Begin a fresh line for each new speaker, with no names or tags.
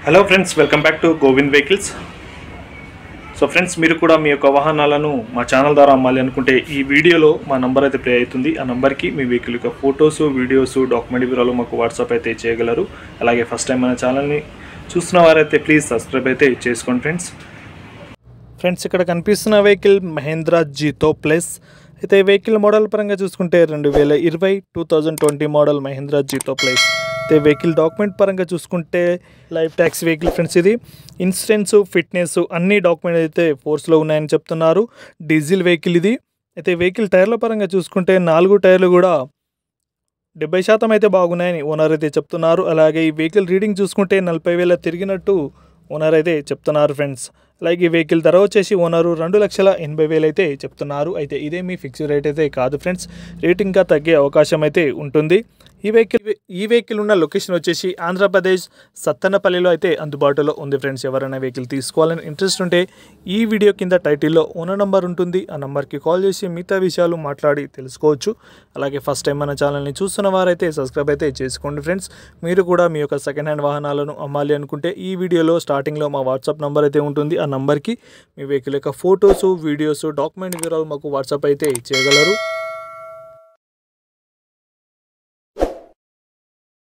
Hello friends, welcome back to Govind vehicles. So friends, మీరు కూడా మీ యొక్క వాహనాలను మా ఛానల్ ద్వారా అమ్మాలి అనుకుంటే ఈ వీడియోలో మా నంబర్ అయితే ప్లే అవుతుంది. ఆ నంబర్కి మీ వెహికల్ యొక్క ఫొటోస్, వీడియోస్, డాక్యుమెంట్ వివరాలు మాకు వాట్సాప్ అయితే చేయగలరు. అలాగే ఫస్ట్ టైం మన ఛానల్ని చూస్తున్న వారైతే ప్లీజ్ సబ్స్క్రైబ్ అయితే చేసుకోండి ఫ్రెండ్స్. ఇక్కడ కనిపిస్తున్న వెహికల్ మహేంద్ర జీతో ప్లస్ అయితే వెహికల్ మోడల్ పరంగా చూసుకుంటే 2020 మోడల్ మహేంద్ర జీతో ప్లస్. అయితే వెహికల్ డాక్యుమెంట్ పరంగా చూసుకుంటే లైఫ్ ట్యాక్స్ వెహికల్ ఫ్రెండ్స్. ఇది ఇన్సూరెన్స్, ఫిట్నెస్ అన్ని డాక్యుమెంట్ అయితే ఫోర్స్లో ఉన్నాయని చెప్తున్నారు. డీజిల్ వెహికల్ ఇది. అయితే వెహికల్ టైర్ల పరంగా చూసుకుంటే 4 టైర్లు కూడా 70% అయితే బాగున్నాయని ఓనర్ అయితే చెప్తున్నారు. అలాగే ఈ వెహికల్ రీడింగ్ చూసుకుంటే 40,000 తిరిగినట్టు ఓనర్ అయితే చెప్తున్నారు ఫ్రెండ్స్. అలాగే ఈ వెహికల్ ధర వచ్చేసి ఓనరు 2,80,000 అయితే చెప్తున్నారు. అయితే ఇదే మీ ఫిక్స్డ్ రేట్ అయితే కాదు ఫ్రెండ్స్, రేట్ ఇంకా తగ్గే అవకాశం అయితే ఉంటుంది. ఈ వెహికల్ ఉన్న లొకేషన్ వచ్చేసి ఆంధ్రప్రదేశ్ సత్తెనపల్లిలో అయితే అందుబాటులో ఉంది ఫ్రెండ్స్. ఎవరైనా వెహికల్ తీసుకోవాలని ఇంట్రెస్ట్ ఉంటే ఈ వీడియో కింద టైటిల్లో ఓనర్ నంబర్ ఉంటుంది. ఆ నెంబర్కి కాల్ చేసి మిగతా విషయాలు మాట్లాడి తెలుసుకోవచ్చు. అలాగే ఫస్ట్ టైం మన ఛానల్ని చూస్తున్న వారైతే సబ్స్క్రైబ్ అయితే చేసుకోండి ఫ్రెండ్స్. మీరు కూడా మీ యొక్క సెకండ్ హ్యాండ్ వాహనాలను అమ్మాలి అనుకుంటే ఈ వీడియోలో స్టార్టింగ్లో మా వాట్సాప్ నెంబర్ అయితే ఉంటుంది. ఆ నెంబర్కి మీ వెహికల్ యొక్క ఫొటోస్, వీడియోస్, డాక్యుమెంట్ వివరాలు మాకు వాట్సాప్ అయితే చేయగలరు.